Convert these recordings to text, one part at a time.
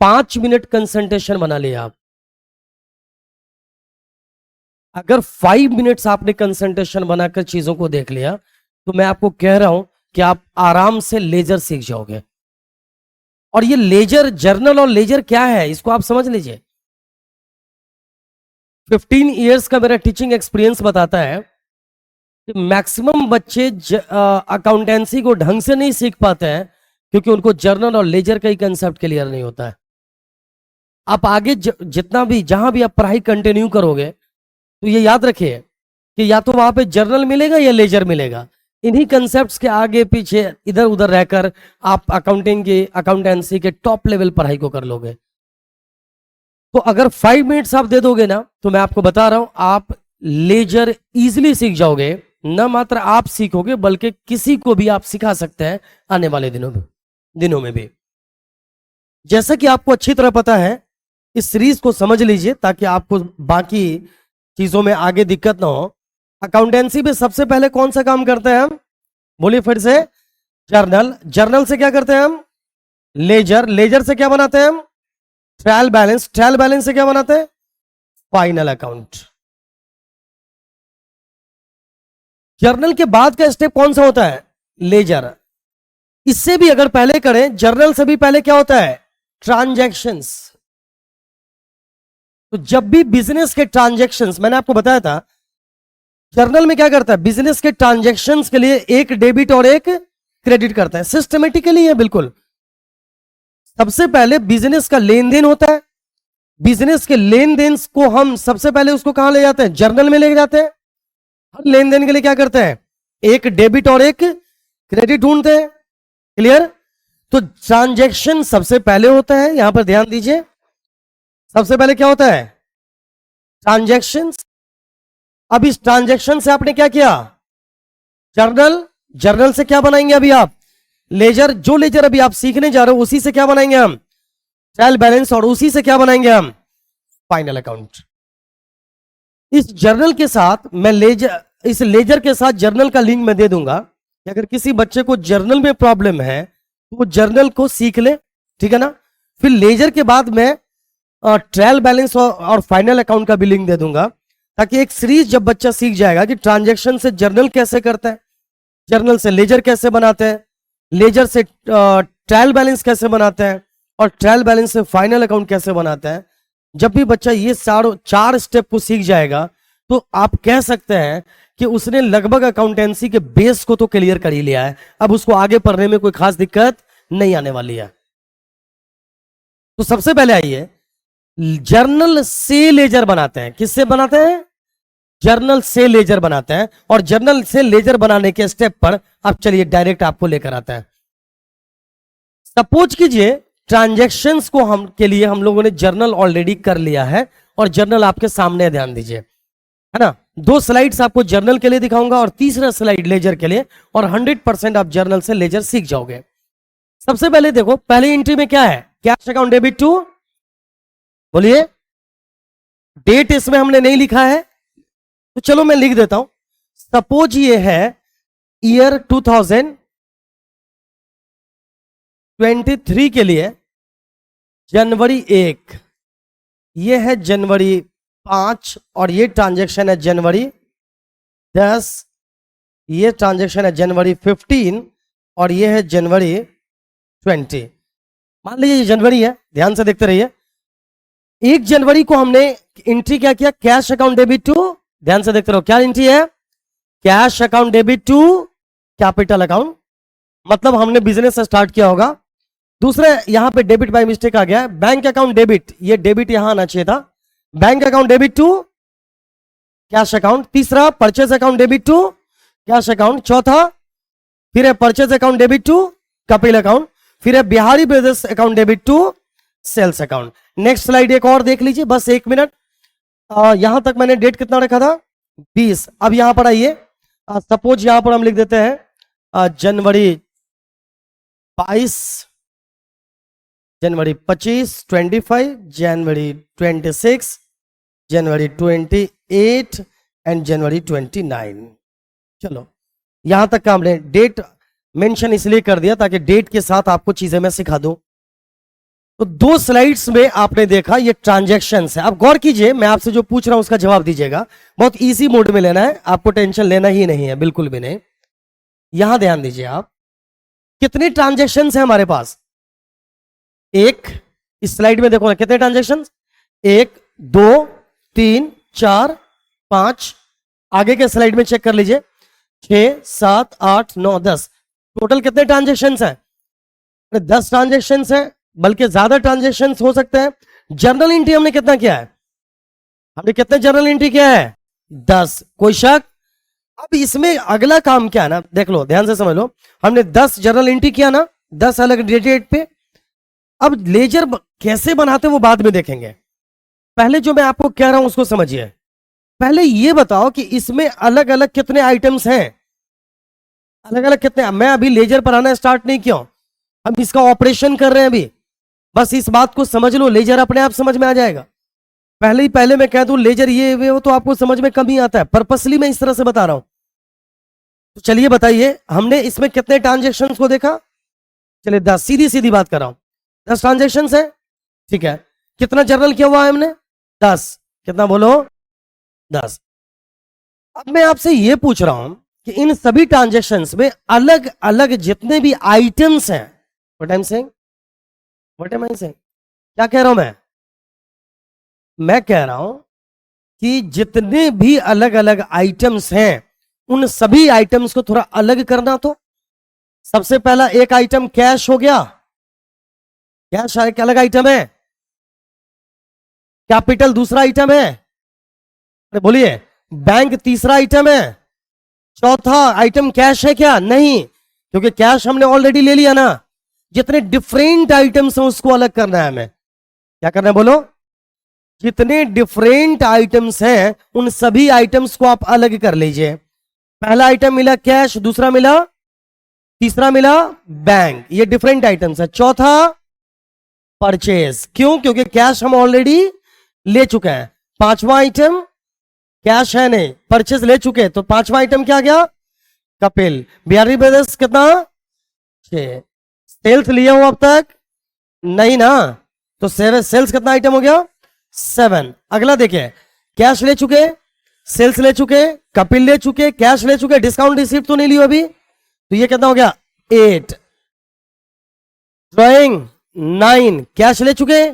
5 minute concentration बना लिया आप। अगर 5 मिनट्स आपने कंसंट्रेशन बनाकर चीजों को देख लिया तो मैं आपको कह रहा हूं कि आप आराम से लेजर सीख जाओगे। और ये लेजर, जर्नल और लेजर क्या है इसको आप समझ लीजिए। 15 इयर्स का मेरा टीचिंग एक्सपीरियंस बताता है कि मैक्सिमम बच्चे अकाउंटेंसी को ढंग से नहीं सीख पाते हैं क्योंकि उनको जर्नल और लेजर का ही कंसेप्ट क्लियर नहीं होता है। आप आगे जितना भी जहां भी आप पढ़ाई कंटिन्यू करोगे तो ये याद रखिए कि या तो वहां पे जर्नल मिलेगा या लेजर मिलेगा। इन्हीं कंसेप्ट्स के आगे पीछे इधर उधर रहकर आप अकाउंटेंसी के टॉप लेवल पढ़ाई को कर लोगे। तो अगर 5 मिनट्स आप दे दोगे ना तो मैं आपको बता रहा हूं आप लेजर इजीली सीख जाओगे। न मात्र आप सीखोगे बल्कि किसी को भी आप सिखा सकते हैं आने वाले दिनों में भी। जैसा कि आपको अच्छी तरह पता है, इस सीरीज को समझ लीजिए ताकि आपको बाकी चीजों में आगे दिक्कत ना हो। अकाउंटेंसी में सबसे पहले कौन सा काम करते हैं हम? बोलिए फिर से। जर्नल। जर्नल से क्या करते हैं हम? लेजर। लेजर से क्या बनाते हैं हम? Trial balance. ट्रायल बैलेंस से क्या बनाते हैं? Final account. जर्नल के बाद का स्टेप कौन सा होता है? लेजर। इससे भी अगर पहले करें, जर्नल से भी पहले क्या होता है? ट्रांजैक्शंस। तो जब भी बिजनेस के ट्रांजैक्शंस, मैंने आपको बताया था जर्नल में क्या करता है, बिजनेस के ट्रांजैक्शंस के लिए एक डेबिट और एक क्रेडिट करता है। सिस्टमेटिकली है बिल्कुल। सबसे पहले बिजनेस का लेन देन होता है। बिजनेस के लेन देन को हम सबसे पहले उसको कहां ले जाते हैं? जर्नल में ले जाते हैं। हर लेन देन के लिए क्या करते हैं? एक डेबिट और एक क्रेडिट ढूंढते हैं। क्लियर? तो ट्रांजैक्शन सबसे पहले होता है, यहां पर ध्यान दीजिए। सबसे पहले क्या होता है? ट्रांजैक्शन। अब इस ट्रांजैक्शन से आपने क्या किया? जर्नल। जर्नल से क्या बनाएंगे अभी आप? लेजर। जो लेजर अभी आप सीखने जा रहे हो उसी से क्या बनाएंगे हम? Trial balance. और उसी से क्या बनाएंगे हम? Final account. इस जर्नल के साथ मैं इस लेजर के साथ जर्नल का लिंक मैं दे दूंगा कि अगर किसी बच्चे को जर्नल में प्रॉब्लम है तो वो जर्नल को सीख ले। ठीक है ना? फिर लेजर के बाद मैं ट्रायल बैलेंस और फाइनल अकाउंट का भी लिंक दे दूंगा ताकि एक सीरीज जब बच्चा सीख जाएगा कि ट्रांजैक्शन से जर्नल कैसे करता है, जर्नल से लेजर कैसे बनाते हैं, लेजर से ट्रायल बैलेंस कैसे बनाते हैं और ट्रायल बैलेंस से फाइनल अकाउंट कैसे बनाते हैं। जब भी बच्चा ये चार स्टेप को सीख जाएगा तो आप कह सकते हैं कि उसने लगभग अकाउंटेंसी के बेस को तो क्लियर कर ही लिया है। अब उसको आगे पढ़ने में कोई खास दिक्कत नहीं आने वाली है। तो सबसे पहले आइए, जर्नल से लेजर बनाते हैं। किससे बनाते हैं? जर्नल से लेजर बनाते हैं। और जर्नल से लेजर बनाने के स्टेप पर अब चलिए डायरेक्ट आपको लेकर आता है। सपोज कीजिए ट्रांजैक्शंस को के लिए हम लोगों ने जर्नल ऑलरेडी कर लिया है और जर्नल आपके सामने है, ध्यान दीजिए, है ना। 2 स्लाइड्स आपको जर्नल के लिए दिखाऊंगा और तीसरा स्लाइड लेजर के लिए, और 100% आप जर्नल से लेजर सीख जाओगे। सबसे पहले देखो, पहली एंट्री में क्या है? Cash account debit to. बोलिए। डेट इसमें हमने नहीं लिखा है तो चलो मैं लिख देता हूं। सपोज ये है ईयर 2023 के लिए जनवरी 1, ये है जनवरी 5 और ये ट्रांजैक्शन है जनवरी 10, ये ट्रांजैक्शन है जनवरी 15 और ये है जनवरी 20। मान लीजिए ये जनवरी है, ध्यान से देखते रहिए। 1 जनवरी को हमने एंट्री क्या किया? Cash account debit to. ध्यान से देखते रहो, क्या एंट्री है? Cash account debit to capital account, मतलब हमने बिजनेस स्टार्ट किया होगा। दूसरा यहां पे डेबिट बाय मिस्टेक आ गया है, बैंक अकाउंट डेबिट, ये डेबिट यहां आना चाहिए था। Bank account debit to cash account. तीसरा purchase account debit to cash account. चौथा फिर है purchase account debit to capital account. फिर है Bihari brothers account debit to sales account. Next slide एक और देख लीजिए, बस 1 मिनट। यहां तक मैंने डेट कितना रखा था? 20। अब यहां पर आइए, सपोज यहां पर हम लिख देते हैं जनवरी 22, जनवरी 25, 25, जनवरी 26, जनवरी 28 एंड जनवरी 29। चलो यहां तक का हमने डेट मेंशन इसलिए कर दिया ताकि डेट के साथ आपको चीजें मैं सिखा दूं। तो 2 स्लाइड्स में आपने देखा ये ट्रांजैक्शंस है। अब गौर कीजिए, मैं आपसे जो पूछ रहा हूं उसका जवाब दीजिएगा। बहुत इजी मोड में लेना है, आपको टेंशन लेना ही नहीं है, बिल्कुल भी नहीं। यहां ध्यान दीजिए आप, कितने ट्रांजैक्शंस हैं हमारे पास? एक, इस स्लाइड में देखो ना कितने ट्रांजैक्शंस, 1 2 3 4 5, आगे के स्लाइड में चेक कर लीजिए, 6 7 8 9 10, टोटल कितने ट्रांजैक्शंस हैं? 10 ट्रांजैक्शंस हैं, बल्कि ज्यादा ट्रांजैक्शंस हो सकते हैं। जर्नल एंट्री हमने कितना किया है? हमने कितने जर्नल एंट्री किया है? 10। कोई शक? अब इसमें अगला काम क्या है ना, देख लो, ध्यान से समझ लो। हमने 10 जर्नल एंट्री किया ना, 10 अलग डेट पे। अब लेजर कैसे बनाते वो बाद में देखेंगे, पहले जो मैं आपको कह रहा हूं उसको समझिए। पहले ये बताओ कि इसमें अलग अलग कितने आइटम्स हैं, अलग अलग कितने। मैं अभी लेजर पर आना स्टार्ट नहीं किया, हम इसका ऑपरेशन कर रहे हैं अभी। बस इस बात को समझ लो, लेजर अपने आप समझ में आ जाएगा। पहले मैं कह दूं लेजर ये वो, तो आपको समझ में कम ही आता है। पर्पसली मैं इस तरह से बता रहा हूं। तो चलिए बताइए, हमने इसमें कितने ट्रांजेक्शन्स को देखा? चलिए 10, सीधी सीधी बात कर रहा हूं, 10 ट्रांजेक्शन्स है, ठीक है। कितना जर्नल किया हुआ है हमने? 10। कितना बोलो? 10। अब मैं आपसे ये पूछ रहा हूं कि इन सभी ट्रांजेक्शन्स में अलग अलग जितने भी आइटम्स हैं, what I am saying, what am I saying, क्या कह रहा हूं मैं कह रहा हूं कि जितने भी अलग अलग आइटम्स हैं उन सभी आइटम्स को थोड़ा अलग करना। तो सबसे पहला एक आइटम कैश हो गया, कैश एक अलग आइटम है। कैपिटल दूसरा आइटम है, अरे बोलिए। बैंक तीसरा आइटम है। चौथा आइटम कैश है क्या? नहीं, क्योंकि कैश हमने ऑलरेडी ले लिया ना। जितने डिफरेंट आइटम्स हैं उसको अलग करना है हमें। क्या करना है बोलो? जितने डिफरेंट आइटम्स हैं उन सभी आइटम्स को आप अलग कर लीजिए। पहला आइटम मिला कैश, दूसरा मिला, तीसरा मिला बैंक, ये डिफरेंट आइटम्स है। चौथा परचेज, क्यों? क्योंकि कैश हम ऑलरेडी ले चुके हैं। पांचवा आइटम कैश है नहीं, परचेज ले चुके, तो पांचवा आइटम क्या गया? कपिल। बिहारी ब्रदर्स कितना? 6। सेल्स लिया हो अब तक? नहीं ना, तो 7। सेल्स कितना आइटम हो गया? 7। अगला देखिए, कैश ले चुके, सेल्स ले चुके, कपिल ले चुके, कैश ले चुके, डिस्काउंट रिसीप्ट तो नहीं लियो अभी, तो ये कितना हो गया? 8। ड्रॉइंग 9। कैश ले चुके,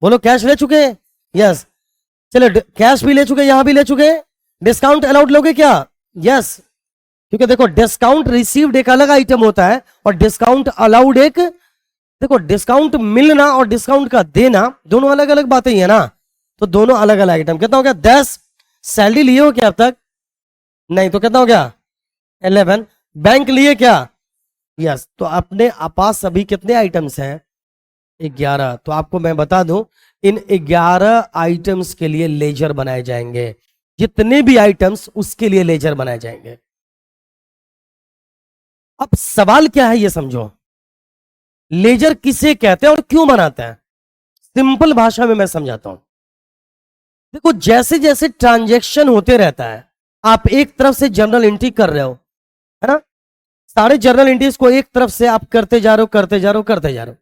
बोलो कैश ले चुके, यस। चलो कैश भी ले चुके, यहां भी ले चुके। डिस्काउंट अलाउड लोगे क्या? यस, क्योंकि देखो डिस्काउंट रिसीव्ड एक अलग आइटम होता है और डिस्काउंट अलाउड एक। देखो डिस्काउंट मिलना और डिस्काउंट का देना दोनों अलग अलग बातें ही है ना, तो दोनों अलग अलग आइटम। कितना हो गया? 10। सैलरी लिए हो क्या अब तक? नहीं, तो कितना हो गया? 11। बैंक लिए क्या? यस। तो अपने पास अभी कितने आइटम्स हैं? 11। तो आपको मैं बता दूं, इन 11 आइटम्स के लिए लेजर बनाए जाएंगे। जितने भी आइटम्स उसके लिए लेजर बनाए जाएंगे। अब सवाल क्या है ये समझो, लेजर किसे कहते हैं और क्यों बनाते हैं? सिंपल भाषा में मैं समझाता हूं। देखो जैसे जैसे ट्रांजैक्शन होते रहता है, आप एक तरफ से जर्नल एंट्री कर रहे हो, है ना, सारे जर्नल एंट्रीज को एक तरफ से आप करते जा रहे हो, करते जा रहे हो, करते जा रहे हो।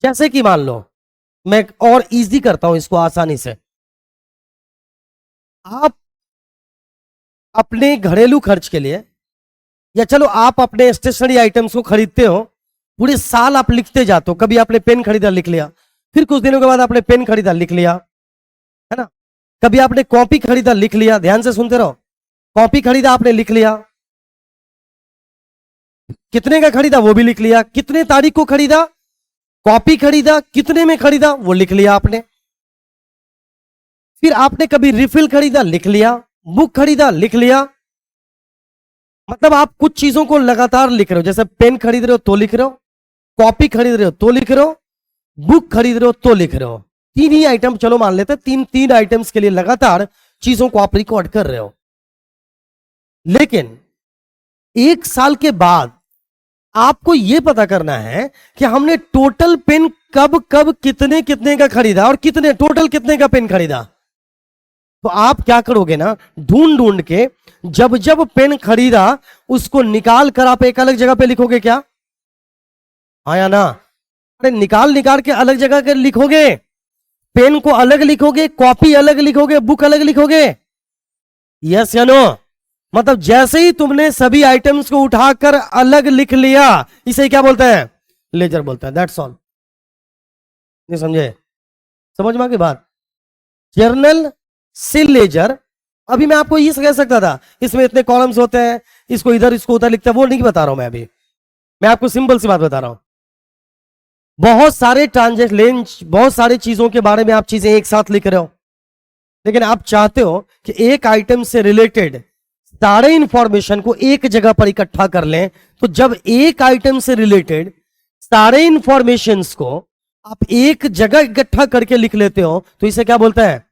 जैसे कि मान लो, मैं और इजी करता हूं इसको आसानी से। आप अपने घरेलू खर्च के लिए, या चलो आप अपने स्टेशनरी आइटम्स को खरीदते हो, पूरे साल आप लिखते जाते हो। कभी आपने पेन खरीदा, लिख लिया, फिर कुछ दिनों के बाद आपने पेन खरीदा, लिख लिया, है ना। कभी आपने कॉपी खरीदा, लिख लिया, ध्यान से सुनते रहो। कॉपी खरीदा आपने, लिख लिया, कितने का खरीदा वो भी लिख लिया, कितने तारीख को खरीदा, कॉपी खरीदा, कितने में खरीदा वो लिख लिया आपने। फिर आपने कभी रिफिल खरीदा, लिख लिया, बुक खरीदा, लिख लिया। मतलब आप कुछ चीजों को लगातार लिख रहे हो। जैसे पेन खरीद रहे हो तो लिख रहे हो, कॉपी खरीद रहे हो तो लिख रहे हो, बुक खरीद रहे हो तो लिख रहे हो। 3 ही आइटम, चलो मान लेते हैं 3 आइटम्स के लिए लगातार चीजों को आप रिकॉर्ड कर रहे हो। लेकिन 1 साल के बाद आपको यह पता करना है कि हमने टोटल पेन कब कब कितने कितने का खरीदा और कितने टोटल कितने का पेन खरीदा। तो आप क्या करोगे ना, ढूंढ ढूंढ के जब जब पेन खरीदा उसको निकाल कर आप एक अलग जगह पे लिखोगे क्या? हाँ या ना? अरे निकाल निकाल के अलग जगह के लिखोगे, पेन को अलग लिखोगे, कॉपी अलग लिखोगे, बुक अलग लिखोगे। यस या नो? मतलब जैसे ही तुमने सभी आइटम्स को उठाकर अलग लिख लिया, इसे क्या बोलते हैं? लेजर बोलते हैं। That's all. नहीं समझे? समझ में आ गई बात? जर्नल से लेजर। अभी मैं आपको ये कह सकता था इसमें इतने कॉलम्स होते हैं, इसको इधर इसको उधर लिखते हैं, वो नहीं बता रहा हूं मैं अभी। मैं आपको सिंपल सी बात बता रहा हूं। बहुत सारे ट्रांजेक्शन, बहुत सारी चीजों के बारे में आप चीजें एक साथ लिख रहे हो, लेकिन आप चाहते हो कि एक आइटम से रिलेटेड सारे इंफॉर्मेशन को एक जगह पर इकट्ठा कर लें। तो जब एक आइटम से रिलेटेड सारे इंफॉर्मेशंस को आप एक जगह इकट्ठा करके लिख लेते हो, तो इसे क्या बोलते हैं?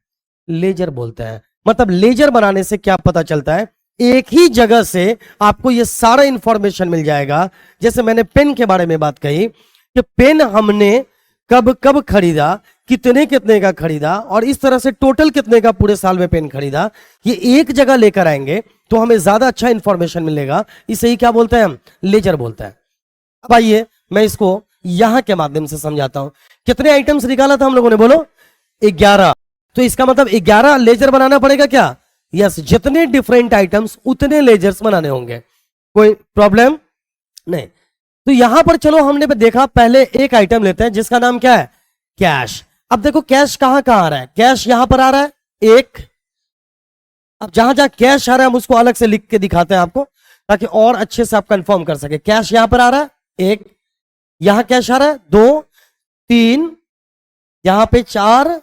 लेजर बोलते हैं। मतलब लेजर बनाने से क्या पता चलता है? एक ही जगह से आपको यह सारा इंफॉर्मेशन मिल जाएगा। जैसे मैंने पेन के बारे में बात कही कि पेन हमने कब कब खरीदा, कितने कितने का खरीदा, और इस तरह से टोटल कितने का पूरे साल में पेन खरीदा, ये एक जगह लेकर आएंगे तो हमें ज्यादा अच्छा इंफॉर्मेशन मिलेगा। इसे ही क्या बोलते हैं? हम लेजर बोलते हैं। अब आइए मैं इसको यहां के माध्यम से समझाता हूं। कितने आइटम्स निकाला था हम लोगों ने? बोलो 11। तो इसका मतलब 11 लेजर बनाना पड़ेगा क्या? यस, जितने डिफरेंट आइटम्स उतने लेजर्स बनाने होंगे। कोई प्रॉब्लम नहीं। तो यहां पर चलो हमने देखा, पहले एक आइटम लेते हैं जिसका नाम क्या है? कैश। अब देखो कैश कहां कहां आ रहा है? कैश यहां पर आ रहा है एक। अब जहां जहां कैश आ रहा है हम उसको अलग से लिख के दिखाते हैं आपको, ताकि और अच्छे से आप कंफर्म कर सके। कैश यहां पर आ रहा है एक, यहां कैश आ रहा है 2, 3, यहां पे 4,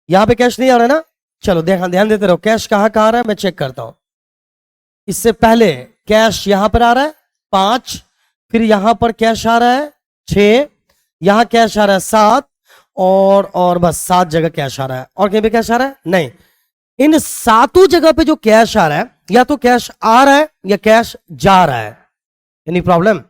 यहां पे कैश नहीं आ रहा है ना? चलो ध्यान देते रहो, कैश कहां कहां आ रहा है मैं चेक करता हूं। इससे पहले कैश यहां पर आ रहा है 5, फिर यहां पर कैश आ रहा है 6, यहां कैश आ रहा है 7, और बस 7 जगह कैश आ रहा है। और कहीं पे कैश आ रहा है? नहीं। इन 7 जगह पे जो कैश आ रहा है, या तो कैश आ रहा है या कैश जा रहा है। Any problem?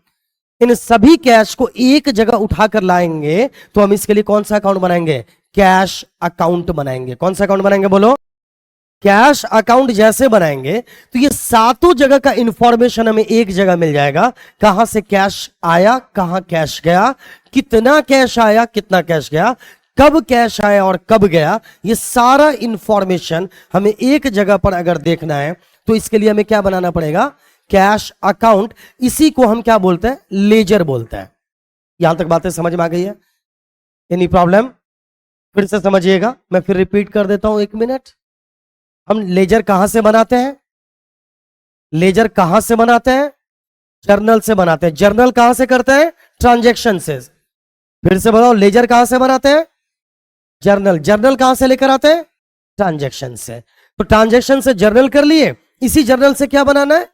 इन सभी कैश को एक जगह उठाकर लाएंगे तो हम इसके लिए कौन सा अकाउंट बनाएंगे? कैश अकाउंट बनाएंगे। कौन सा अकाउंट बनाएंगे? बोलो। कैश अकाउंट जैसे बनाएंगे तो ये 7 जगह का इंफॉर्मेशन हमें एक जगह मिल जाएगा। कहां से कैश आया, कहां कैश गया, कितना कैश आया, कितना कैश गया, कब कैश आया और कब गया, ये सारा इंफॉर्मेशन हमें एक जगह पर अगर देखना है तो इसके लिए हमें क्या बनाना पड़ेगा? Cash account. इसी को हम क्या बोलते हैं? लेजर बोलते हैं। यहां तक बातें समझ में आ गई है? Any problem? फिर से समझिएगा, मैं फिर रिपीट कर देता हूं 1 मिनट। हम लेजर कहां से बनाते हैं? लेजर कहां से बनाते हैं? जर्नल से बनाते हैं। जर्नल कहां से करते हैं? ट्रांजैक्शन से। फिर से बताओ, लेजर कहां से बनाते हैं? जर्नल। जर्नल कहां से लेकर आते हैं? ट्रांजैक्शन से। तो ट्रांजैक्शन से जर्नल कर लिए, इसी जर्नल से क्या बनाना है?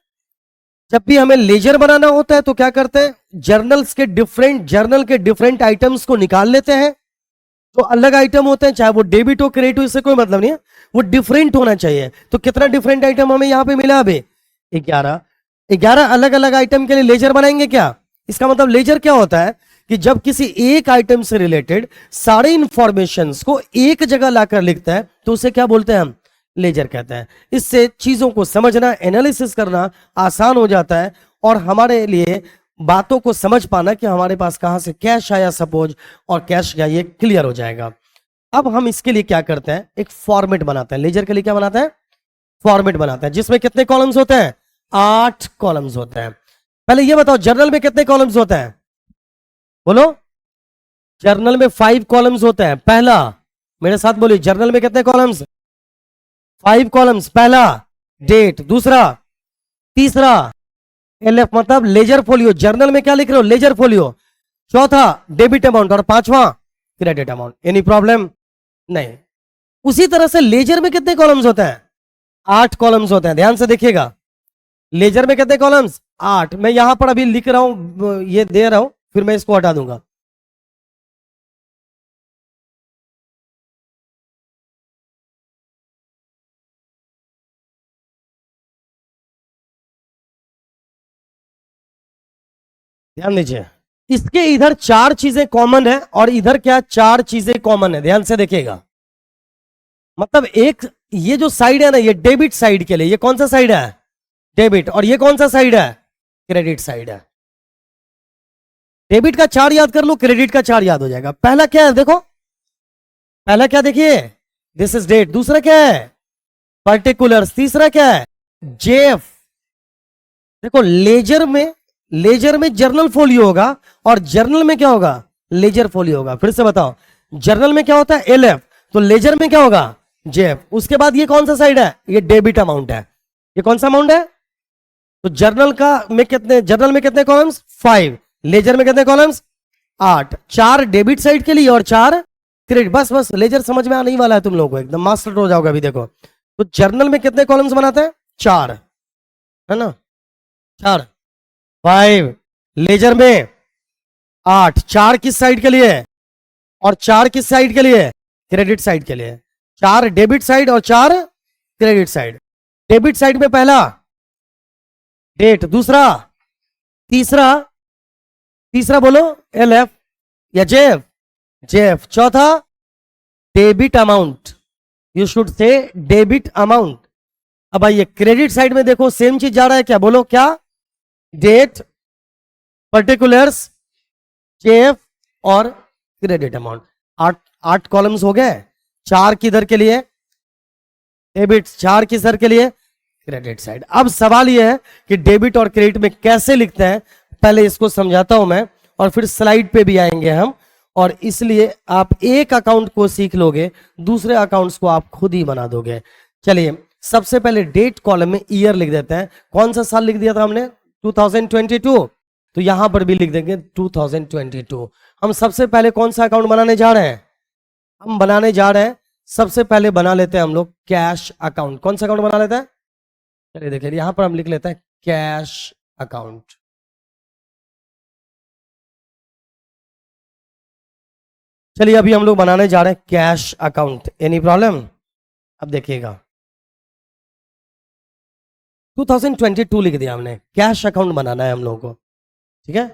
जब भी हमें लेजर बनाना होता है तो क्या करते हैं? जर्नल के डिफरेंट आइटम्स को निकाल लेते हैं। तो अलग आइटम होते हैं, चाहे वो डेबिट हो क्रेडिट हो, इससे कोई मतलब नहीं है, वो डिफरेंट होना चाहिए। तो कितना डिफरेंट आइटम हमें यहां पे मिला? अभी 11 अलग अलग आइटम के लिए लेजर बनाएंगे क्या? इसका मतलब लेजर क्या होता है कि जब किसी एक आइटम से रिलेटेड सारे इंफॉर्मेशंस को एक जगह लाकर लिखता है तो उसे क्या बोलते हैं? हम लेजर कहते हैं। इससे चीजों को समझना, एनालिसिस करना आसान हो जाता है, और हमारे लिए बातों को समझ पाना कि हमारे पास कहां से कैश आया सपोज और कैश गया, ये क्लियर हो जाएगा। अब हम इसके लिए क्या करते हैं? एक फॉर्मेट बनाते हैं। लेजर के लिए क्या बनाते हैं? फॉर्मेट बनाते हैं, जिसमें कितने कॉलम्स होते हैं? 8 कॉलम्स होते हैं। पहले ये बताओ, जर्नल में कितने कॉलम्स होते हैं? बोलो। जर्नल में 5 कॉलम्स होते हैं। पहला, मेरे साथ बोलिए, जर्नल में कितने कॉलम्स? 5 कॉलम्स। पहला डेट, दूसरा, तीसरा LF मतलब लेजर फोलियो। जर्नल में क्या लिख रहे हो? Ledger folio. चौथा डेबिट अमाउंट, और पांचवा क्रेडिट अमाउंट। Any problem? नहीं। उसी तरह से लेजर में कितने कॉलम्स होते हैं? 8 कॉलम्स होते हैं। ध्यान से देखिएगा, लेजर में कितने कॉलम्स? 8। मैं यहां पर अभी लिख रहा हूं, ये दे रहा हूं, फिर मैं इसको हटा दूंगा। ध्यान दीजिए, इसके इधर 4 चीजें कॉमन है और इधर क्या 4 चीजें कॉमन है। ध्यान से देखिएगा, मतलब एक ये जो साइड है ना, ये डेबिट साइड के लिए, ये कौन सा साइड है? डेबिट। और ये कौन सा साइड है? क्रेडिट साइड है। डेबिट का चार याद कर लो, क्रेडिट का चार याद हो जाएगा। पहला क्या है देखो, पहला क्या देखिए, दिस इज डेट। दूसरा क्या है, पर्टिकुलर्स। तीसरा क्या है, जेएफ। देखो लेजर में जर्नल फोलियो होगा और जर्नल में क्या होगा, लेजर फोलियो होगा। फिर से बताओ, जर्नल में क्या होता है, एलएफ, तो लेजर में क्या होगा, जेएफ। उसके बाद ये कौन सा साइड है, ये डेबिट अमाउंट है। ये कौन सा अमाउंट है, तो जर्नल में कितने कॉलम्स, 5। लेजर में कितने कॉलम्स, 8। 4 डेबिट साइड के लिए और 4 क्रेडिट। बस लेजर समझ में आने ही वाला है तुम लोगों को, एकदम मास्टर हो जाओगे अभी। देखो तो जर्नल में कितने कॉलम्स बनाते हैं, 4 है ना, 4 5। लेजर में 8। 4 किस साइड के लिए और 4 किस साइड के लिए, क्रेडिट साइड के लिए। 4 डेबिट साइड और 4 क्रेडिट साइड। डेबिट साइड में पहला डेट, दूसरा, तीसरा बोलो एलएफ या जेएफ, जेएफ। चौथा debit amount, you should say debit amount. अब आइए क्रेडिट साइड में देखो, सेम चीज जा रहा है क्या, बोलो क्या, डेट, पर्टिकुलर्स, जेएफ और क्रेडिट अमाउंट। 8 कॉलम्स हो गए। 4 किधर के लिए, डेबिट, 4 किधर के लिए, क्रेडिट साइड। अब सवाल यह है कि डेबिट और क्रेडिट में कैसे लिखते हैं, पहले इसको समझाता हूं मैं और फिर स्लाइड पे भी आएंगे हम। और इसलिए आप एक अकाउंट को सीख लोगे, दूसरे अकाउंट्स को आप खुद ही बना दोगे। चलिए सबसे पहले डेट कॉलम में ईयर लिख देते हैं। कौन सा साल लिख दिया था हमने, 2022, तो यहां पर भी लिख देंगे 2022। हम सबसे पहले कौन सा अकाउंट बनाने जा रहे हैं, हम बनाने जा रहे हैं सबसे पहले बना लेते हैं हम लोग कैश अकाउंट। कौन सा अकाउंट बना लेते हैं, चलिए देखिए यहां पर हम लिख लेते हैं कैश अकाउंट। चलिए अभी हम लोग बनाने जा रहे हैं कैश अकाउंट। एनी प्रॉब्लम, अब देखिएगा 2022 लिख दिया हमने, कैश अकाउंट बनाना है हम लोगों को, ठीक है।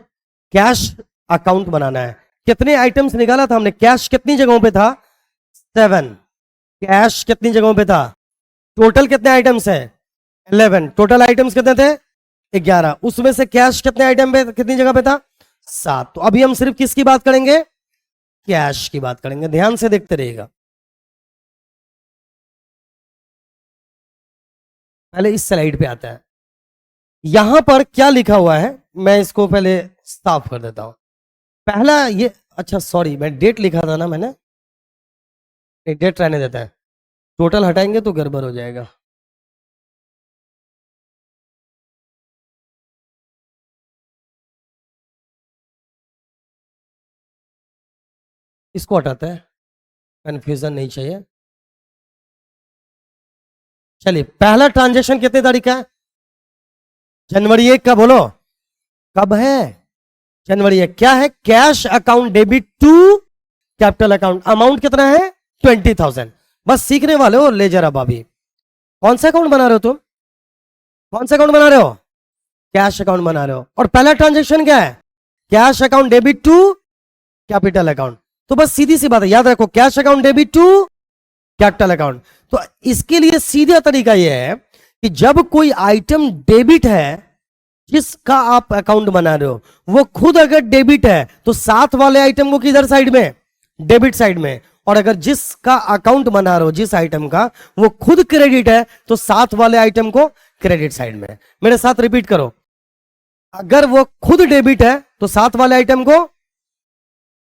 कैश अकाउंट बनाना है। कितने आइटम्स निकाला था हमने, कैश कितनी जगहों पे था, 7। कैश कितनी जगहों पे था, टोटल कितने आइटम्स है, 11। टोटल आइटम्स कितने थे, 11। उसमें से कैश कितने आइटम पे, कितनी जगह पे था, 7। तो अभी हम सिर्फ किसकी बात करेंगे, कैश की बात करेंगे। ध्यान से देखते रहिएगा। पहले इस स्लाइड पे आता है, यहां पर क्या लिखा हुआ है, मैं इसको पहले साफ कर देता हूं। पहला ये, अच्छा सॉरी मैं डेट लिखा था ना मैंने, डेट रहने देता है, टोटल हटाएंगे तो गड़बड़ हो जाएगा। इसको हटाते हैं, कंफ्यूजन नहीं चाहिए। चलिए पहला ट्रांजेक्शन कितने तारीख का है, जनवरी 1 का, बोलो कब है, जनवरी 1। क्या है, cash account debit to capital account. Amount कितना है, 20,000। बस सीखने वाले हो लेजर। अब अभी कौन सा अकाउंट बना रहे हो तुम, कौन सा अकाउंट बना रहे हो, कैश अकाउंट बना रहे हो। और पहला ट्रांजेक्शन क्या है, cash account debit to capital account. तो बस सीधी सी बात है, याद रखो cash account debit to capital account. तो इसके लिए सीधा तरीका यह है कि जब कोई आइटम डेबिट है जिसका आप अकाउंट बना रहे हो, वो खुद अगर डेबिट है तो साथ वाले आइटम को किधर साइड में, डेबिट साइड में। और अगर जिसका अकाउंट बना रहे हो जिस आइटम का, वो खुद क्रेडिट है तो साथ वाले आइटम को क्रेडिट साइड में। मेरे साथ रिपीट करो, अगर वो खुद डेबिट है तो साथ वाले आइटम को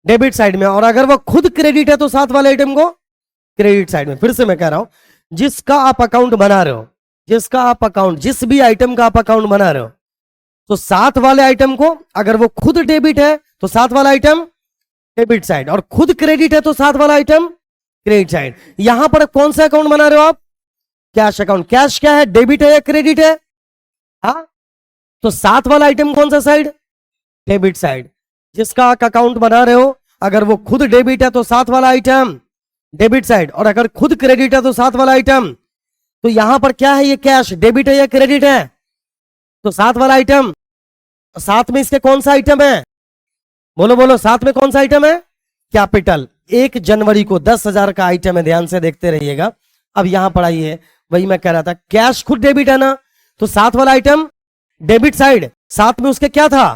डेबिट साइड में, और अगर वो खुद क्रेडिट है तो साथ वाले आइटम को क्रेडिट साइड में। फिर से मैं कह रहा हूं, जिसका आप अकाउंट बना रहे हो, जिसका आप अकाउंट, जिस भी आइटम का आप अकाउंट बना रहे हो, तो साथ वाले आइटम को, अगर वो खुद डेबिट है तो साथ वाला आइटम डेबिट साइड, और खुद क्रेडिट है तो साथ वाला आइटम क्रेडिट साइड। यहां पर कौन सा अकाउंट बना रहे हो आप, कैश अकाउंट। कैश क्या है, डेबिट है या क्रेडिट है, हाँ, तो साथ वाला आइटम कौन सा साइड, डेबिट साइड। जिसका आप अकाउंट बना रहे हो, अगर वो खुद डेबिट है तो साथ वाला आइटम डेबिट साइड, और अगर खुद क्रेडिट है तो साथ वाला आइटम। तो यहां पर क्या है, ये कैश डेबिट है या क्रेडिट है, तो साथ वाला आइटम। साथ में इसके कौन सा आइटम है, बोलो बोलो, साथ में कौन सा आइटम है, कैपिटल। 1 जनवरी को 10,000 का आइटम है, ध्यान से देखते रहिएगा। अब यहां पर आइए, वही मैं कह रहा था, कैश खुद डेबिट है ना, तो साथ वाला आइटम डेबिट साइड, साथ में उसके क्या था,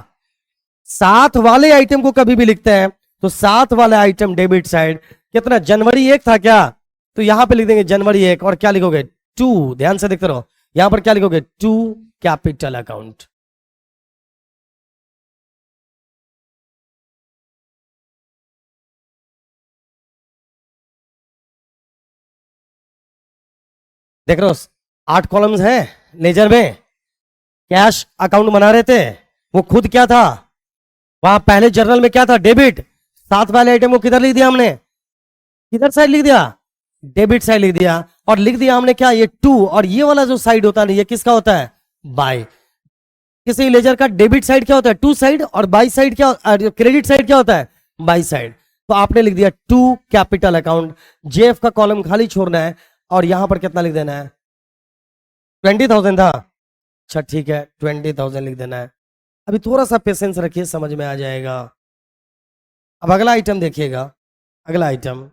साथ वाले आइटम को कभी भी लिखते हैं तो साथ वाला आइटम डेबिट साइड कितना, जनवरी 1 था क्या, तो यहां पे लिख देंगे जनवरी 1 और क्या लिखोगे 2, ध्यान से देखते रहो, यहां पर क्या लिखोगे 2 कैपिटल अकाउंट। देख रहे हो 8 कॉलम्स हैं लेजर में, कैश अकाउंट बना रहे थे, वो खुद क्या था, वहां पहले जर्नल में क्या था डेबिट, साथ वाले आइटम को किधर लिख दिया हमने, किधर साइड लिख दिया, डेबिट साइड लिख दिया, और लिख दिया हमने क्या, ये 2, और ये वाला जो साइड होता है ना ये किसका होता है, बाय। किसी लेजर का डेबिट साइड क्या होता है 2 साइड, और बाई साइड क्या, क्रेडिट साइड क्या होता है बाई साइड। तो आपने लिख दिया 2 कैपिटल अकाउंट, जेएफ का कॉलम खाली छोड़ना है, और यहां पर कितना लिख देना है 20,000 था, अच्छा ठीक है 20,000 लिख देना है। अभी थोड़ा सा पेशेंस रखिए, समझ में आ जाएगा। अब अगला आइटम देखिएगा, अगला आइटम,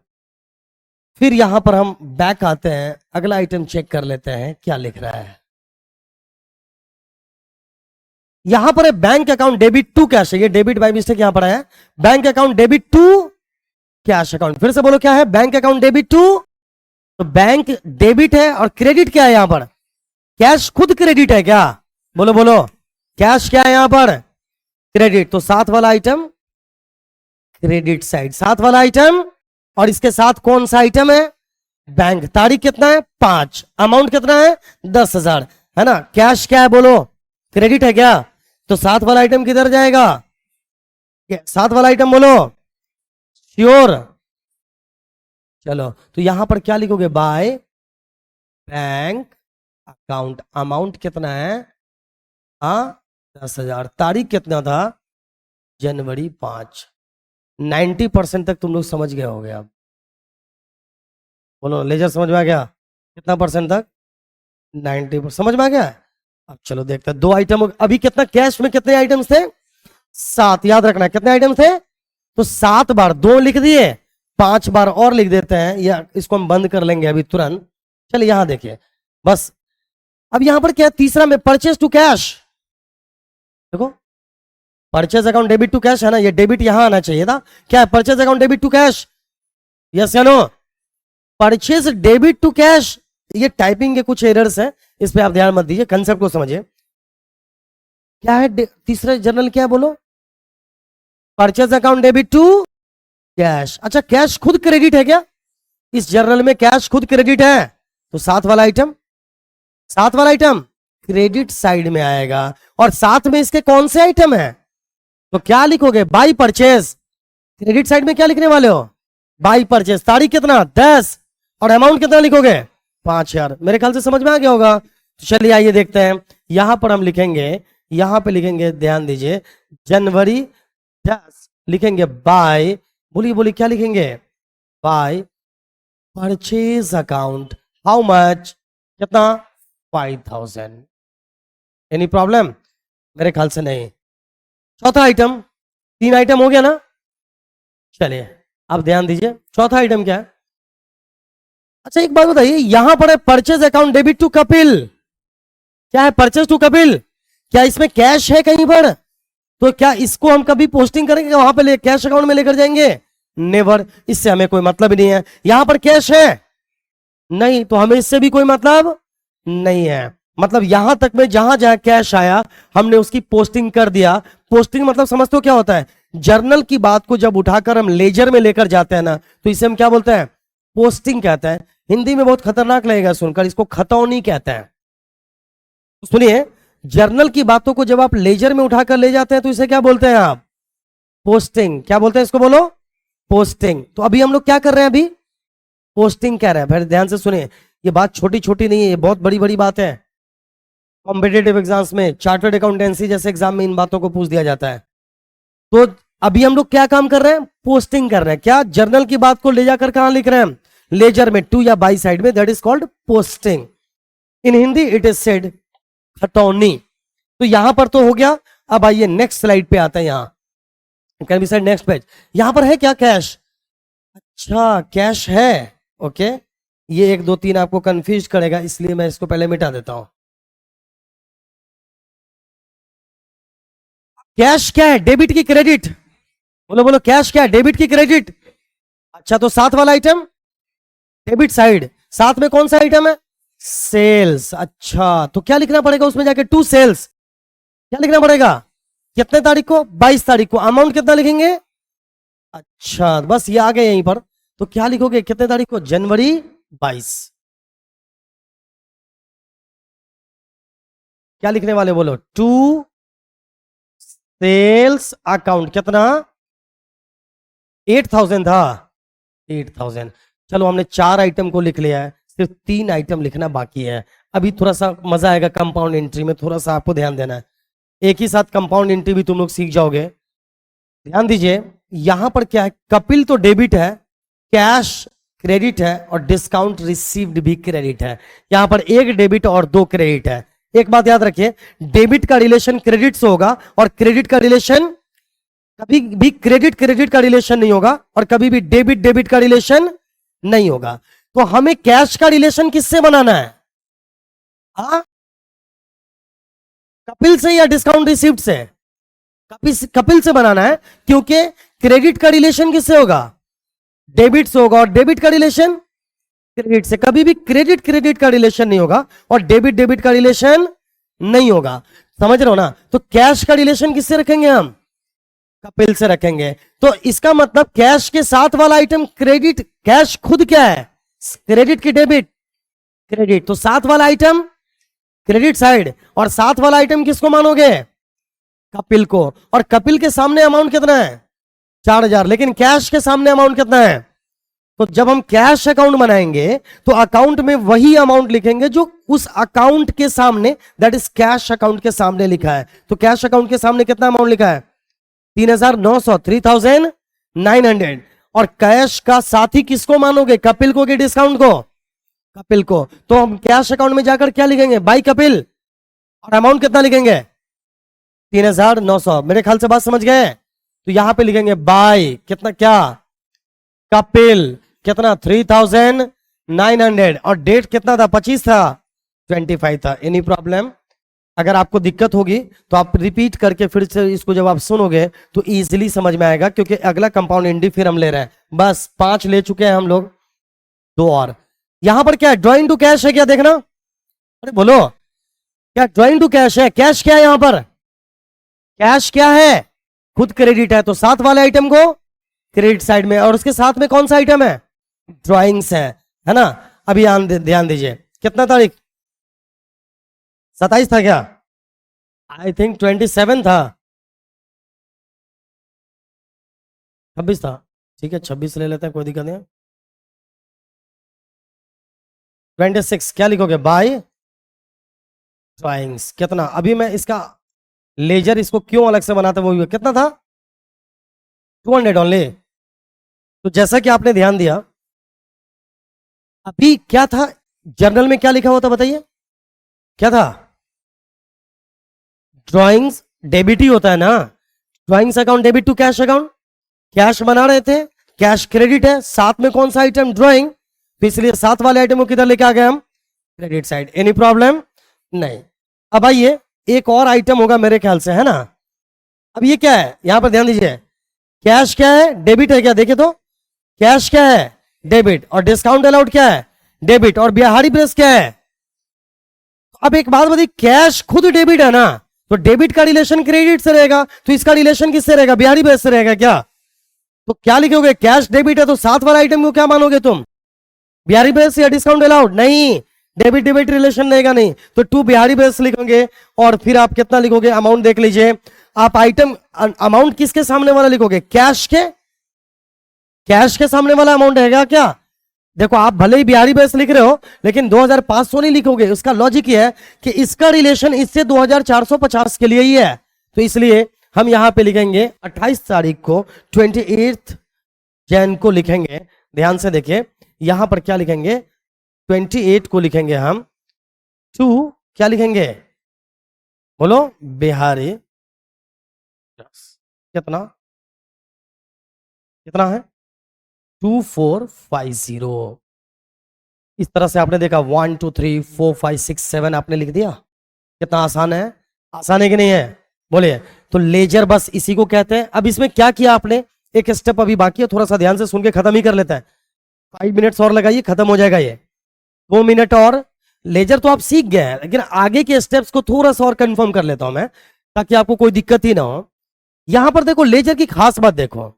फिर यहां पर हम बैक आते हैं, अगला आइटम चेक कर लेते हैं क्या लिख रहा है। यहां पर है bank account debit to cash है, ये डेबिट बाय मिस्टेक यहां पर है, bank account debit to cash account, फिर से बोलो क्या है, बैंक अकाउंट डेबिट टू, तो बैंक डेबिट है और क्रेडिट क्या है यहां पर, कैश खुद क्रेडिट है क्या, बोलो बोलो, कैश क्या है यहां पर क्रेडिट, तो साथ वाला आइटम क्रेडिट साइड, साथ वाला आइटम, और इसके साथ कौन सा आइटम है बैंक, तारीख कितना है 5, अमाउंट कितना है 10,000, है ना, कैश क्या है बोलो क्रेडिट है क्या, तो साथ वाला आइटम किधर जाएगा, साथ वाला आइटम बोलो श्योर। चलो तो यहां पर क्या लिखोगे, बाय बैंक अकाउंट, अमाउंट कितना है 10,000, तारीख कितना था जनवरी 5, 90% तक तुम लोग समझ गए होगे। अब बोलो लेजर समझ में आ गया, कितना परसेंट तक 90% समझ में आ गया। अब चलो देखते हैं, 2 आइटम अभी कितना, कैश में कितने आइटम्स थे 7, याद रखना कितने आइटम थे, तो 7 बार 2 लिख दिए, 5 बार और लिख देते हैं, या इसको हम बंद कर लेंगे अभी तुरंत। चलिए यहां देखिए बस, अब यहां पर क्या है, तीसरा में परचेज टू कैश, देखो purchase account debit to cash है ना, ये डेबिट यहां आना चाहिए था, क्या है purchase account debit to cash, yes या no, purchase debit to cash, ये टाइपिंग के कुछ एरर्स हैं, इस पे आप ध्यान मत दीजिए, कंसेप्ट को समझिए। क्या है तीसरा जर्नल क्या है बोलो, purchase account debit to cash, अच्छा कैश खुद क्रेडिट है क्या, इस जर्नल में कैश खुद क्रेडिट है, तो साथ वाला आइटम, साथ वाला आइटम क्रेडिट साइड में आएगा, और साथ में इसके कौन से आइटम है, तो क्या लिखोगे बाई परचेज, क्रेडिट साइड में क्या लिखने वाले हो बाई परचेज, तारीख कितना 10, और अमाउंट कितना लिखोगे 5,000, मेरे ख्याल से समझ में आ गया होगा। तो चलिए आइए देखते हैं, यहां पर हम लिखेंगे, यहां पे लिखेंगे ध्यान दीजिए जनवरी 10 लिखेंगे बाय, बोलिए बोलिए क्या लिखेंगे, by purchase account, how much कितना 5,000, एनी प्रॉब्लम, मेरे ख्याल से नहीं। चौथा आइटम, 3 आइटम हो गया ना, चलिए अब ध्यान दीजिए चौथा आइटम क्या है। अच्छा एक बात बताइए, यहां पर है purchase account debit to capital, क्या है परचेज टू कपिल, क्या इसमें कैश है कहीं पर, तो क्या इसको हम कभी पोस्टिंग करेंगे वहां पे कैश अकाउंट में लेकर जाएंगे, नेवर, इससे हमें कोई मतलब नहीं है, यहां पर कैश है नहीं, तो हमें इससे भी कोई मतलब नहीं है, मतलब यहां तक में जहां जहां कैश आया हमने उसकी पोस्टिंग कर दिया। पोस्टिंग मतलब समझते हो क्या होता है, जर्नल की बात को जब उठाकर हम लेजर में लेकर जाते हैं ना, तो इसे हम क्या बोलते हैं पोस्टिंग कहते हैं, हिंदी में बहुत खतरनाक लगेगा सुनकर, इसको खतौनी कहते हैं। सुनिए, जर्नल की बातों को जब आप लेजर में उठाकर ले जाते हैं तो इसे क्या बोलते हैं आप पोस्टिंग, क्या बोलते हैं इसको बोलो पोस्टिंग। तो अभी हम लोग क्या कर रहे हैं, अभी पोस्टिंग कह रहे हैं, फिर ध्यान से सुनिए, ये बात छोटी छोटी नहीं है, ये बहुत बड़ी बड़ी बात है, कॉम्पिटेटिव एग्जाम्स में चार्टर्ड अकाउंटेंसी जैसे एग्जाम में इन बातों को पूछ दिया जाता है। तो अभी हम लोग क्या काम कर रहे हैं पोस्टिंग कर रहे हैं, क्या जर्नल की बात को ले जाकर कहां लिख रहे हैं लेजर में, टू या बाई साइड में, that is called posting, in Hindi it is said खतौनी। तो यहां पर तो हो गया, अब आइए नेक्स्ट स्लाइड पे आते हैं, यहां can be said next page, यहां पर है क्या कैश, अच्छा कैश है, ओके, ये 1 2 3 आपको कंफ्यूज करेगा, इसलिए मैं इसको पहले मिटा देता हूं। कैश क्या है, डेबिट की क्रेडिट? बोलो बोलो, कैश क्या है, डेबिट की क्रेडिट? अच्छा, तो साथ वाला आइटम डेबिट साइड, साथ में कौन सा आइटम है, सेल्स। अच्छा, तो क्या लिखना पड़ेगा उसमें जाके, टू सेल्स। क्या लिखना पड़ेगा, कितने तारीख को, 22 तारीख को। अमाउंट कितना लिखेंगे, अच्छा बस ये आ गए यहीं पर। तो क्या लिखोगे, कितने तारीख को, जनवरी 22। क्या लिखने वाले बोलो, टू सेल्स अकाउंट। कितना, 8000 था, 8000। चलो हमने 4 आइटम को लिख लिया है, सिर्फ 3 आइटम लिखना बाकी है। अभी थोड़ा सा मजा आएगा कंपाउंड एंट्री में, थोड़ा सा आपको ध्यान देना है। एक ही साथ कंपाउंड एंट्री भी तुम लोग सीख जाओगे। ध्यान दीजिए, यहां पर क्या है, कपिल तो डेबिट है, कैश क्रेडिट है, और डिस्काउंट रिसीव्ड भी क्रेडिट है। यहां पर एक डेबिट और 2 क्रेडिट है। एक बात याद रखिए, डेबिट का रिलेशन क्रेडिट से होगा, और क्रेडिट का रिलेशन कभी भी क्रेडिट क्रेडिट का रिलेशन नहीं होगा, और कभी भी डेबिट डेबिट का रिलेशन नहीं होगा। तो हमें कैश का रिलेशन किससे बनाना है, हा? कपिल से या डिस्काउंट रिसीव्ड से? कपिल से बनाना है, क्योंकि क्रेडिट का रिलेशन किससे होगा, डेबिट से होगा, और डेबिट का रिलेशन क्रेडिट से। कभी भी क्रेडिट क्रेडिट का रिलेशन नहीं होगा, और डेबिट डेबिट का रिलेशन नहीं होगा। समझ रहे हो ना? तो कैश का रिलेशन किससे रखेंगे हम, कपिल से रखेंगे। तो इसका मतलब कैश के साथ वाला आइटम क्रेडिट, कैश खुद क्या है, क्रेडिट की डेबिट, क्रेडिट। तो साथ वाला आइटम क्रेडिट साइड, और साथ वाला आइटम किसको मानोगे, कपिल को। और कपिल के सामने अमाउंट कितना है, 4000, लेकिन कैश के सामने अमाउंट कितना है। तो जब हम कैश अकाउंट बनाएंगे तो अकाउंट में वही अमाउंट लिखेंगे जो उस अकाउंट के सामने, दैट इज कैश अकाउंट के सामने लिखा है। तो कैश अकाउंट के सामने कितना अमाउंट लिखा है, 3900, 3900। और कैश का साथी किसको मानोगे, कपिल को कि डिस्काउंट को, कपिल को। तो हम कैश अकाउंट में जाकर क्या लिखेंगे, बाई कपिल, और अमाउंट कितना लिखेंगे, 3900। मेरे ख्याल से बात समझ गए। तो यहां पे लिखेंगे बाई कितना, क्या, कपिल कितना, 3900, और डेट कितना था, 25 था, 25 था। Any problem? अगर आपको दिक्कत होगी तो आप रिपीट करके फिर से इसको जब आप सुनोगे तो इजीली समझ में आएगा, क्योंकि अगला कंपाउंड एंट्री फिर हम ले रहे हैं। बस 5 ले चुके हैं हम लोग, 2 और। यहां पर क्या है, ड्रॉइंग टू कैश है क्या, देखना, अरे बोलो, क्या ड्रॉइंग टू कैश है? कैश क्या है यहां पर, कैश क्या है, खुद क्रेडिट है, तो साथ वाले आइटम को क्रेडिट साइड में, और उसके साथ में कौन सा आइटम है, ड्रॉइंग्स है ना। अभी ध्यान दीजिए, कितना तारीख, 27 था क्या, आई थिंक 27 था, 26 था, ठीक है 26 ले लेते हैं, कोई दिक्कत नहीं। 26 क्या लिखोगे, बाय ड्राइंग्स। कितना, अभी मैं इसका लेजर इसको क्यों अलग से बनाता, वो कितना था, 200 ओनली। तो जैसा कि आपने ध्यान दिया, अभी क्या था, जर्नल में क्या लिखा हुआ था बताइए, क्या था, ड्राइंग्स डेबिट ही होता है ना, drawings account debit to cash account. Cash बना रहे थे, कैश क्रेडिट है, साथ में कौन सा आइटम, ड्राइंग, तो इसलिए साथ वाले आइटम को किधर लेके आ गए हम, क्रेडिट साइड। एनी प्रॉब्लम नहीं। अब आइए, एक और आइटम होगा मेरे ख्याल से, है ना। अब ये क्या है, यहां पर ध्यान दीजिए, कैश क्या है, डेबिट है क्या, देखिए तो, कैश क्या है, डेबिट, और डिस्काउंट अलाउड क्या है, डेबिट, और बिहारी प्रेस क्या है। अब एक बात बताइए, कैश खुद डेबिट है ना, तो डेबिट का रिलेशन क्रेडिट से रहेगा, तो इसका रिलेशन किससे रहेगा, बिहारी प्रेस से रहेगा क्या। तो क्या लिखोगे, कैश डेबिट है तो साथ वाला आइटम को क्या मानोगे तुम, बिहारी प्रेस या डिस्काउंट अलाउड, नहीं, डेबिट डेबिट रिलेशन रहेगा नहीं, तो टू बिहारी प्रेस लिखोगे। और फिर आप कितना लिखोगे, अमाउंट देख लीजिए, आप आइटम अमाउंट किसके सामने वाला लिखोगे, कैश के सामने वाला अमाउंट है क्या। देखो, आप भले ही बिहारी प्रेस लिख रहे हो, लेकिन 2500 नहीं लिखोगे। उसका लॉजिक ये है कि इसका रिलेशन इससे 2450 के लिए ही है, तो इसलिए हम यहां पे लिखेंगे 28 तारीख को, 28 जैन को लिखेंगे। ध्यान से देखिए, यहां पर क्या लिखेंगे, 28 को लिखेंगे हम, टू क्या लिखेंगे, बोलो, बिहारी। कितना कितना है, 2450। इस तरह से आपने देखा, 1 2 3 4 5 6 7 आपने लिख दिया। कितना आसान है, आसान है कि नहीं है, बोलिए। तो लेजर बस इसी को कहते हैं। अब इसमें क्या किया आपने, एक स्टेप अभी बाकी है, थोड़ा सा ध्यान से सुन के खत्म ही कर लेता है। 5 मिनट्स और लगाइए, खत्म हो जाएगा ये, 2 मिनट और। लेजर तो आप सीख गए हैं, लेकिन आगे के स्टेप्स को थोड़ा सा और कंफर्म कर लेता हूं मैं, ताकि आपको कोई दिक्कत ही ना हो। यहां पर देखो लेजर की खास बात देखो,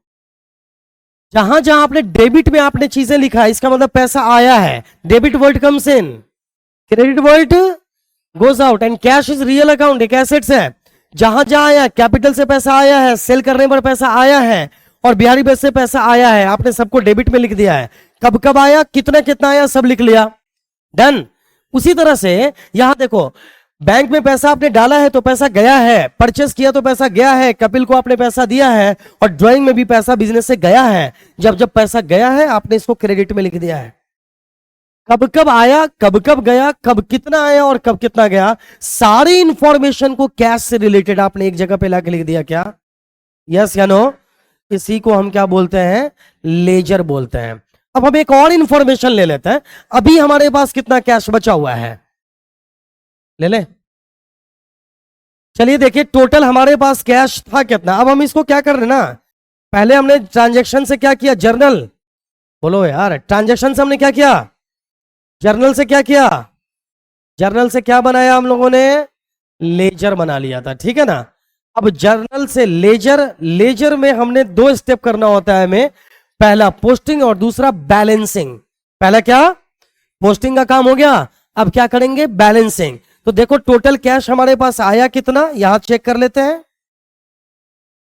जहां जहां आपने डेबिट में आपने चीजें लिखा है, इसका मतलब पैसा आया है, debit word comes in, credit word goes out, and cash is real account, एक एसेट्स है। जहां जहां आया, कैपिटल से पैसा आया है, सेल करने पर पैसा आया है, और बिहारी बेस से पैसा आया है, आपने सबको डेबिट में लिख दिया है। कब कब आया, कितना कितना आया, सब लिख लिया, डन। उसी तरह से यहां देखो, बैंक में पैसा आपने डाला है तो पैसा गया है, परचेस किया तो पैसा गया है, कपिल को आपने पैसा दिया है, और ड्राइंग में भी पैसा बिजनेस से गया है। जब जब पैसा गया है आपने इसको क्रेडिट में लिख दिया है। कब कब आया, कब कब गया, कब कितना आया और कब कितना गया, सारी इंफॉर्मेशन को कैश से रिलेटेड आपने एक जगह पे लाके लिख दिया। क्या यस या नो? इसी को हम क्या बोलते हैं, लेजर बोलते हैं। अब हम एक और इंफॉर्मेशन ले लेते हैं, अभी हमारे पास कितना कैश बचा हुआ है, ले ले। चलिए देखिए टोटल हमारे पास कैश था कितना। अब हम इसको क्या कर रहे हैं ना, पहले हमने ट्रांजैक्शन से क्या किया, जर्नल, बोलो यार, ट्रांजैक्शन से हमने क्या किया, जर्नल से क्या किया, जर्नल से क्या बनाया हम लोगों ने, लेजर बना लिया था, ठीक है ना। अब जर्नल से लेजर, लेजर में हमने 2 स्टेप करना होता है हमें, पहला पोस्टिंग और दूसरा बैलेंसिंग। पहला क्या, पोस्टिंग का काम हो गया, अब क्या करेंगे, बैलेंसिंग। तो देखो टोटल कैश हमारे पास आया कितना, यहां चेक कर लेते हैं,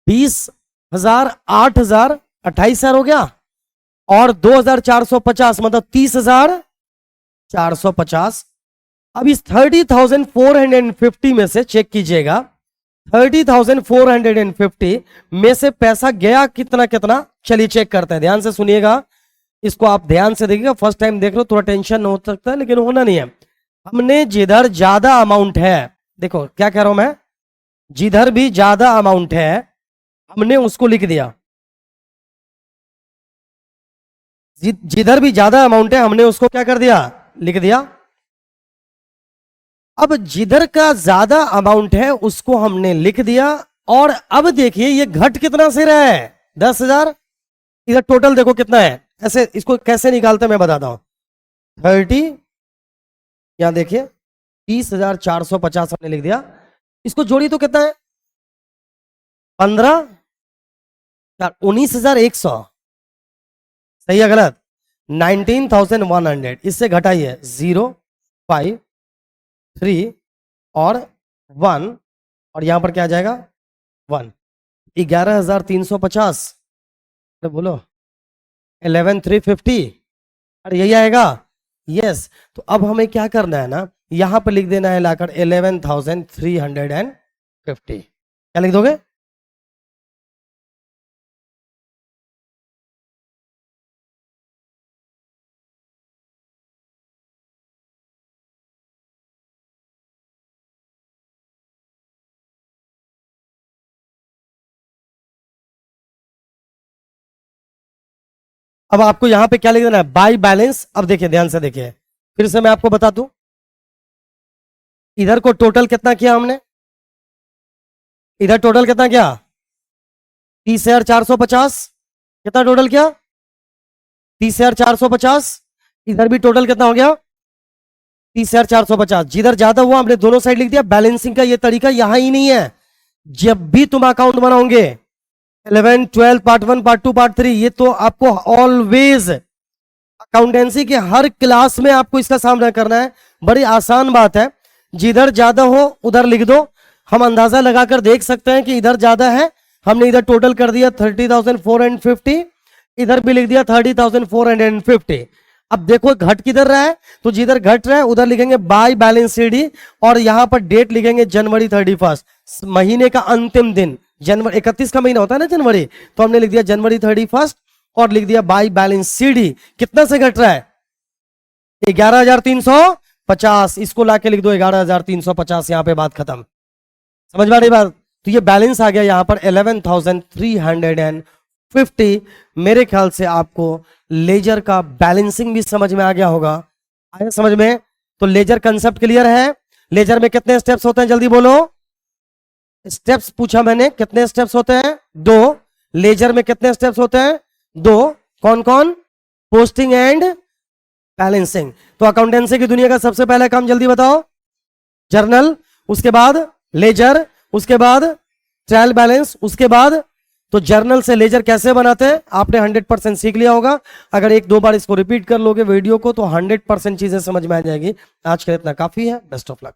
20,000, 8,000, 28,000 हो गया, और 2,450 मतलब 30,450। अब इस 30,450 में से चेक कीजिएगा, 30,450 में से पैसा गया कितना कितना, चलिए चेक करते हैं, ध्यान से सुनिएगा, इसको आप ध्यान से देखिएगा, फर्स्ट टाइम देख लो थोड़ा टेंशन हो सकता है, लेकिन होना नहीं है। हमने जिधर ज्यादा अमाउंट है, देखो क्या कह रहा हूं मैं, जिधर भी ज्यादा अमाउंट है हमने उसको लिख दिया, जिधर भी ज्यादा अमाउंट है हमने उसको क्या कर दिया, लिख दिया। अब जिधर का ज्यादा अमाउंट है उसको हमने लिख दिया, और अब देखिए ये घट कितना से रहा है, 10,000। इधर टोटल देखो कितना है, ऐसे इसको कैसे निकालते हैं मैं बताता हूं, 30, यहां देखिए 30,450 हमने लिख दिया, इसको जोड़ी तो कितना है, 15, 19,100, सही है गलत, 19,100, इससे घटाइए 0, 5, 3 और 1, और यहां पर क्या आ जाएगा 1, 11,350, अरे बोलो 11,350, अरे यही आएगा, यस। तो अब हमें क्या करना है ना, यहां पर लिख देना है लाकर 11,350, क्या लिख दोगे, अब आपको यहां पे क्या लिख देना है, बाय बैलेंस। अब देखिए ध्यान से देखिए, फिर से मैं आपको बता दूं, इधर को टोटल कितना किया हमने, इधर टोटल कितना किया, 30,450, कितना टोटल किया, 30,450, इधर भी टोटल कितना हो गया, 30,450। जिधर ज्यादा हुआ हमने दोनों साइड लिख दिया। बैलेंसिंग का ये तरीका यहां ही नहीं है, जब भी तुम अकाउंट बनाओगे 11, 12, पार्ट 1, पार्ट 2, पार्ट 3, ये तो आपको ऑलवेज अकाउंटेंसी के हर क्लास में आपको इसका सामना करना है। बड़ी आसान बात है, जिधर ज्यादा हो उधर लिख दो, हम अंदाजा लगाकर देख सकते हैं कि इधर ज्यादा है, हमने इधर टोटल कर दिया 30,450, इधर भी लिख दिया 30,450। अब देखो घट किधर रहा है, तो जिधर घट रहा है उधर लिखेंगे बाय बैलेंस सीडी, और यहां पर डेट लिखेंगे जनवरी 31, महीने का अंतिम दिन, जनवरी 31 का महीना होता है ना जनवरी, तो हमने लिख दिया जनवरी 31 और लिख दिया बाय बैलेंस सीडी। कितना से घट रहा है, 11,350, इसको लाके लिख दो 11,350, यहां पे बात खत्म, समझ में आ रही बात। तो ये बैलेंस आ गया यहां पर 11,350। मेरे ख्याल से आपको लेजर का बैलेंसिंग भी समझ में आ गया होगा, आया समझ में। तो लेजर कंसेप्ट क्लियर है, लेजर में कितने स्टेप्स होते हैं जल्दी बोलो, स्टेप्स पूछा मैंने, कितने स्टेप्स होते हैं? 2। लेजर में कितने स्टेप्स होते हैं? 2। कौन कौन? Posting and balancing. तो अकाउंटेंसी की दुनिया का सबसे पहला काम जल्दी बताओ। जर्नल, उसके बाद लेजर, उसके बाद ट्रायल बैलेंस, उसके बाद तो जर्नल से लेजर कैसे बनाते हैं आपने 100% सीख लिया होगा। अगर 1-2 बार इसको रिपीट कर लोगे वीडियो को तो 100% चीजें समझ में आ जाएगी। आज के लिए इतना काफी है। Best of luck.